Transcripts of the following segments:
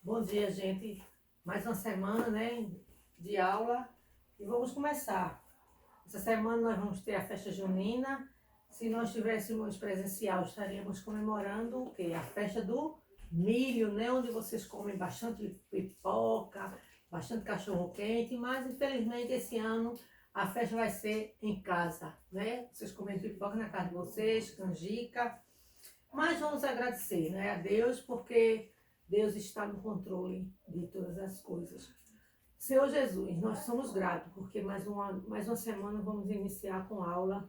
Bom dia, gente. Mais uma semana, né, de aula e vamos começar. Essa semana nós vamos ter a festa junina. Se nós tivéssemos presencial, estaríamos comemorando o quê? A festa do milho, né, onde vocês comem bastante pipoca, bastante cachorro-quente, mas infelizmente esse ano a festa vai ser em casa, né? Vocês comem pipoca na casa de vocês, canjica, mas vamos agradecer, né, a Deus, porque Deus está no controle de todas as coisas. Senhor Jesus, nós somos gratos, porque mais uma semana vamos iniciar com aula.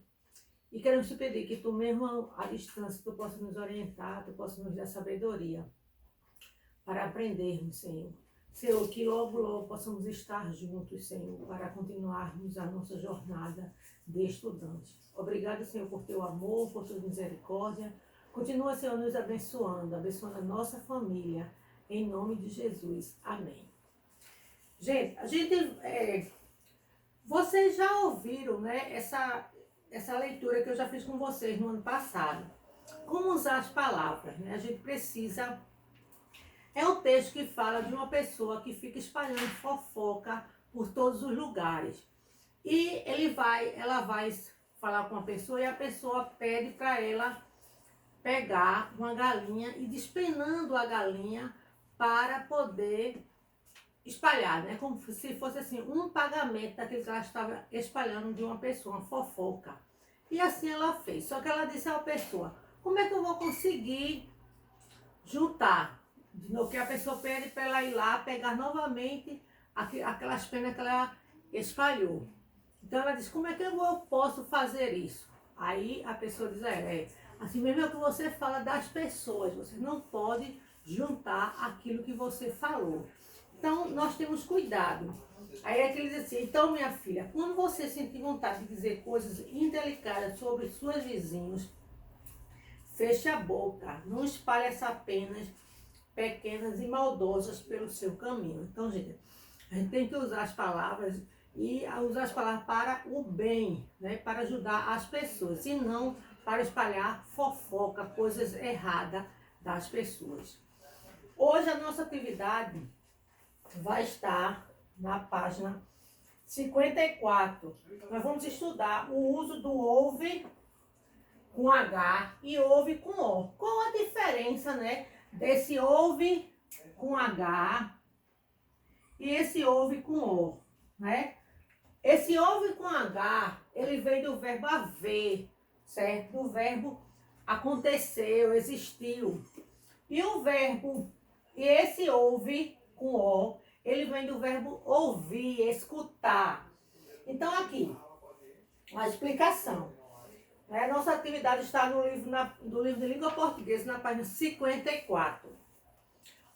E queremos te pedir que tu mesmo à distância, tu possa nos orientar, tu possa nos dar sabedoria para aprendermos, Senhor. Senhor, que logo, logo possamos estar juntos, Senhor, para continuarmos a nossa jornada de estudante. Obrigada, Senhor, por teu amor, por tua misericórdia. Continua, Senhor, nos abençoando, abençoando a nossa família, em nome de Jesus. Amém. Vocês já ouviram, né, essa leitura que eu já fiz com vocês no ano passado. Como usar as palavras, né? A gente precisa. É um texto que fala de uma pessoa que fica espalhando fofoca por todos os lugares. E ela vai falar com uma pessoa e a pessoa pede para ela pegar uma galinha e despenando a galinha para poder espalhar, né? Como se fosse assim, um pagamento daquilo que ela estava espalhando de uma pessoa, uma fofoca. E assim ela fez. Só que ela disse à pessoa, como é que eu vou conseguir juntar? No que a pessoa pede para ela ir lá pegar novamente aquelas penas que ela espalhou. Então ela disse, como é que eu posso fazer isso? Aí a pessoa diz, assim mesmo é o que você fala das pessoas, você não pode juntar aquilo que você falou. Então nós temos cuidado. Aí é que ele diz assim, então minha filha, quando você sentir vontade de dizer coisas indelicadas sobre seus vizinhos, feche a boca, não espalhe essas penas pequenas e maldosas pelo seu caminho. Então, gente, a gente tem que usar as palavras e usar as palavras para o bem, né? Para ajudar as pessoas, e não para espalhar fofoca, coisas erradas das pessoas. Hoje a nossa atividade vai estar na página 54. Nós vamos estudar o uso do ouve com H e ouve com O. Qual a diferença, né, desse ouve com H e esse ouve com O, né? Esse ouve com H, ele vem do verbo haver, certo? Do verbo aconteceu, existiu. E esse ouve com O, ele vem do verbo ouvir, escutar. Então aqui, a explicação. A nossa atividade está no livro de língua portuguesa, na página 54.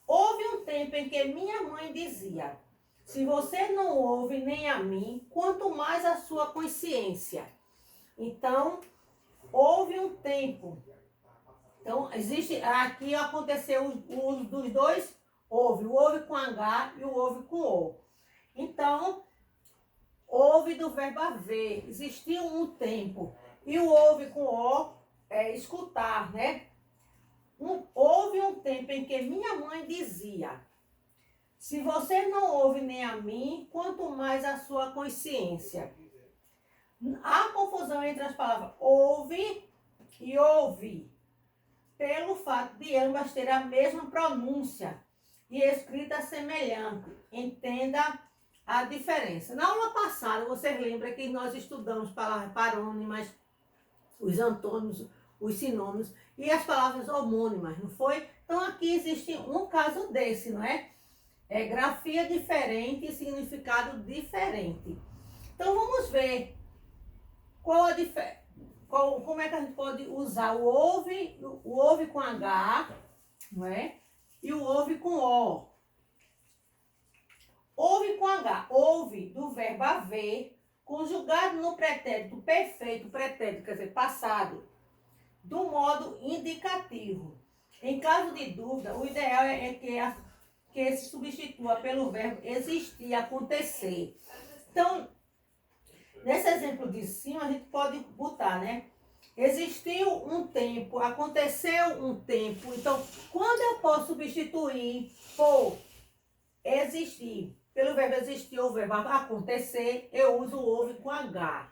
Houve um tempo em que minha mãe dizia, se você não ouve nem a mim, quanto mais a sua consciência. Então, houve um tempo. Então, aqui aconteceu o uso dos dois ouve, o ouve com H e o ouve com O. Então, ouve do verbo haver, existiu um tempo. E o ouve com O é escutar, né? Houve um tempo em que minha mãe dizia, se você não ouve nem a mim, quanto mais a sua consciência. Há confusão entre as palavras ouve e ouve, pelo fato de ambas terem a mesma pronúncia e escrita semelhante. Entenda a diferença. Na aula passada, vocês lembram que nós estudamos palavras parônimas, os antônimos, os sinônimos e as palavras homônimas, não foi? Então aqui existe um caso desse, não é? É grafia diferente e significado diferente. Então vamos ver como é que a gente pode usar o ouve com H, não é? E o ouve com O. Ouve com H, ouve do verbo haver, conjugado no pretérito perfeito, pretérito quer dizer passado, do modo indicativo. Em caso de dúvida, o ideal é que se substitua pelo verbo existir, acontecer. Então, nesse exemplo de cima, a gente pode botar, né? Existiu um tempo, aconteceu um tempo. Então, quando eu posso substituir por existir. Pelo verbo existir ou verbo acontecer, eu uso o ouve com H.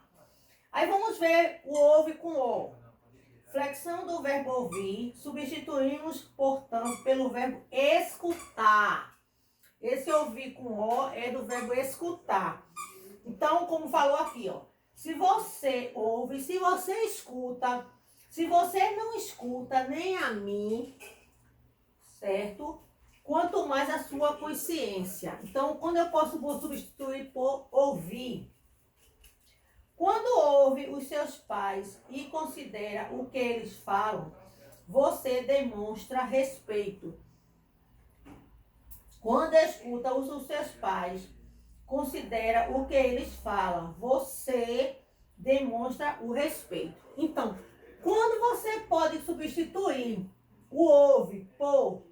Aí vamos ver o ouve com O. Flexão do verbo ouvir, substituímos, portanto, pelo verbo escutar. Esse ouvir com O é do verbo escutar. Então, como falou aqui, ó, se você ouve, se você escuta, se você não escuta nem a mim, certo? Quanto mais a sua consciência. Então, quando eu posso substituir por ouvir? Quando ouve os seus pais e considera o que eles falam, você demonstra respeito. Quando escuta os seus pais, considera o que eles falam, você demonstra o respeito. Então, quando você pode substituir o ouve por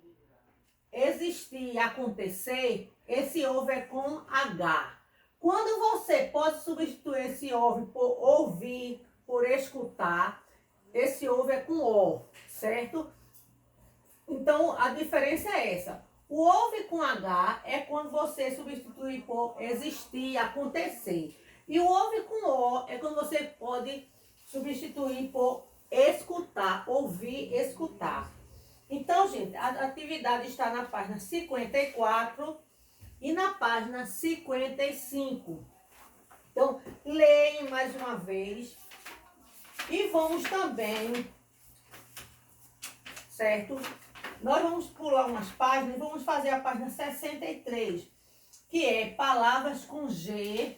existir, acontecer, esse ouve é com H. Quando você pode substituir esse ouve por ouvir, por escutar, esse ouve é com O, certo? Então, a diferença é essa. O ouve com H é quando você substitui por existir, acontecer. E o ouve com O é quando você pode substituir por escutar, ouvir, escutar. Então, gente, a atividade está na página 54 e na página 55. Então, leem mais uma vez. E vamos também, certo? Nós vamos pular umas páginas e vamos fazer a página 63, que é palavras com G.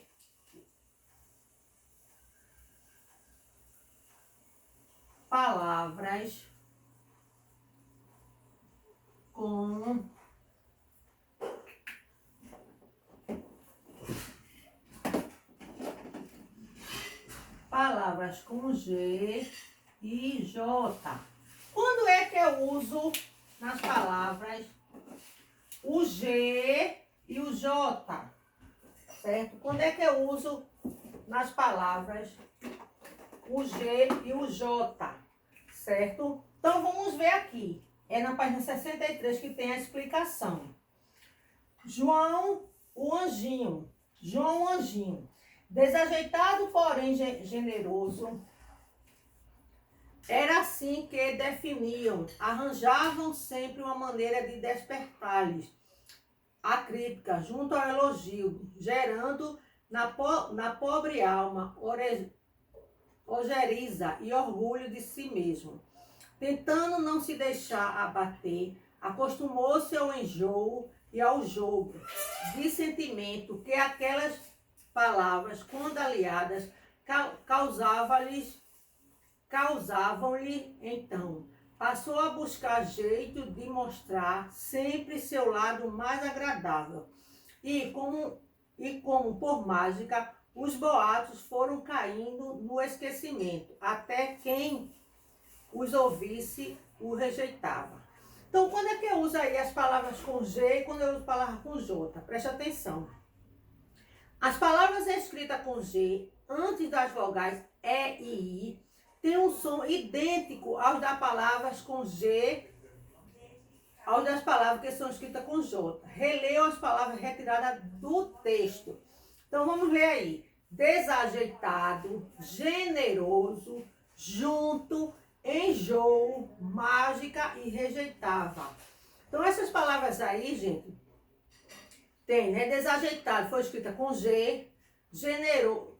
Palavras com G e J. Quando é que eu uso nas palavras o G e o J? Certo? Quando é que eu uso nas palavras o G e o J? Certo? Então vamos ver aqui. É na página 63 que tem a explicação. João, o anjinho. João, o anjinho. Desajeitado, porém generoso. Era assim que definiam. Arranjavam sempre uma maneira de despertar-lhes a crítica junto ao elogio, gerando na pobre alma ojeriza e orgulho de si mesmo. Tentando não se deixar abater, acostumou-se ao enjoo e ao jogo de sentimento que aquelas palavras, quando aliadas, causavam-lhe então. Passou a buscar jeito de mostrar sempre seu lado mais agradável. E como por mágica, os boatos foram caindo no esquecimento, até quem os ouvisse o rejeitava. Então, quando é que eu uso aí as palavras com G e quando eu uso palavras com J? Preste atenção. As palavras escritas com G, antes das vogais E e I, têm um som idêntico aos das palavras com G, aos das palavras que são escritas com J. Releiam as palavras retiradas do texto. Então, vamos ler aí. Desajeitado, generoso, junto, enjoo, mágica e rejeitava. Então, essas palavras aí, gente, tem, né? Desajeitado foi escrita com G,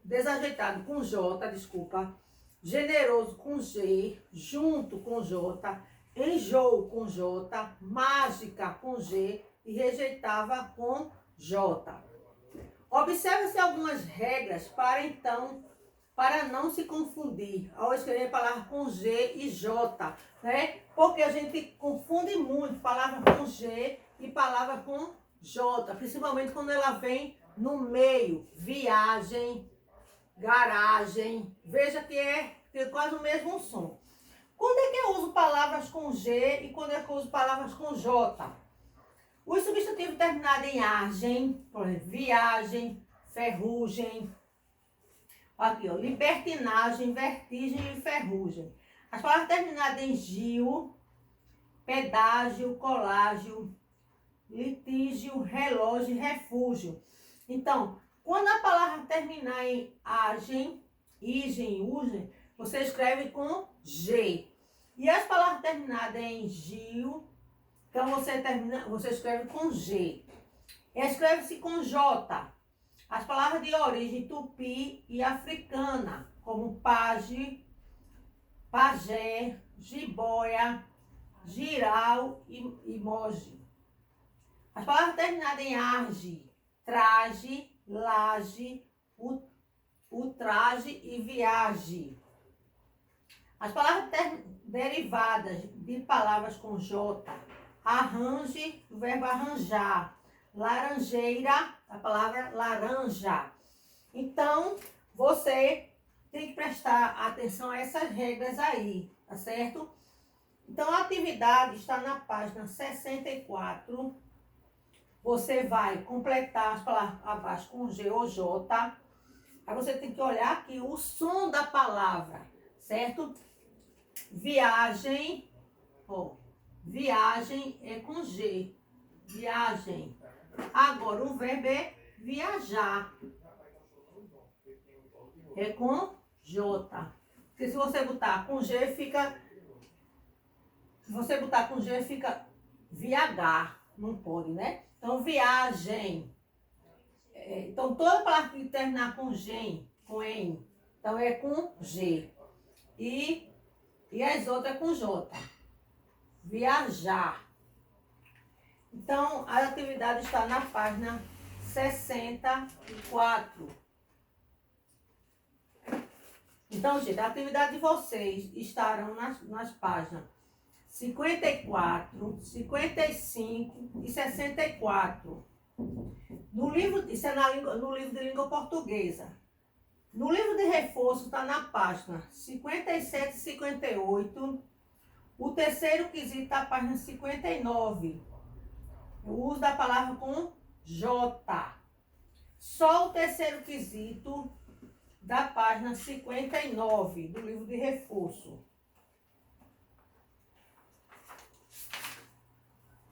desajeitado com J, desculpa, generoso com G, junto com J, enjoo com J, mágica com G e rejeitava com J. Observe-se algumas regras para não se confundir ao escrever palavras com G e J, né? Porque a gente confunde muito palavras com G e palavras com J, principalmente quando ela vem no meio, viagem, garagem, veja que tem quase o mesmo som. Quando é que eu uso palavras com G e quando é que eu uso palavras com J? Os substantivos terminados em agem, por exemplo, viagem, ferrugem, aqui, ó, libertinagem, vertigem e ferrugem. As palavras terminadas em gil, pedágio, colágio, litígio, relógio, refúgio. Então, quando a palavra terminar em agem, igen, usem, você escreve com G. E as palavras terminadas em gil, então você escreve com G. Escreve-se com J. As palavras de origem tupi e africana, como paje, pajé, jiboia, giral e moji. As palavras terminadas em arge, traje, laje, ultraje e viagem. As palavras derivadas de palavras com J, arranje, o verbo arranjar, laranjeira, a palavra laranja. Então, você tem que prestar atenção a essas regras aí, tá certo? Então, a atividade está na página 64. Você vai completar as palavras abaixo com G ou J. Aí você tem que olhar aqui o som da palavra, certo? Viagem, ó, viagem é com G, viagem. Agora o verbo é viajar, é com J. Porque se você botar com G fica, se você botar com G fica viagar, não pode, né? Então viagem. Então toda palavra que terminar com G, com N, então é com G. E as outras com J. Viajar. Então, a atividade está na página 64. Então, gente, a atividade de vocês estarão nas páginas 54, 55 e 64. No livro, isso é no livro de língua portuguesa. No livro de reforço está na página 57 e 58. O terceiro quesito está na página 59. O uso da palavra com J. Só o terceiro quesito da página 59 do livro de reforço.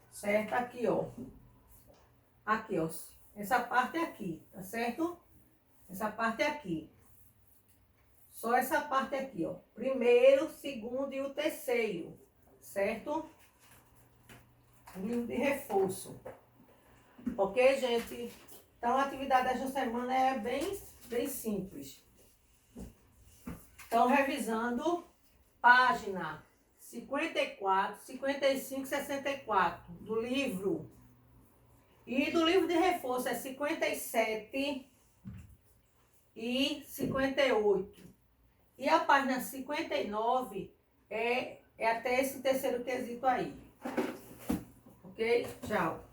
Certo? Aqui, ó. Aqui, ó. Essa parte aqui, tá certo? Essa parte aqui. Só essa parte aqui, ó. Primeiro, segundo e o terceiro. Certo? O livro de reforço. Ok, gente? Então, a atividade desta semana é bem simples. Então, revisando, página 54, 55 e 64 do livro. E do livro de reforço é 57 e 58. E a página 59 é até esse terceiro quesito aí. Ok? Tchau.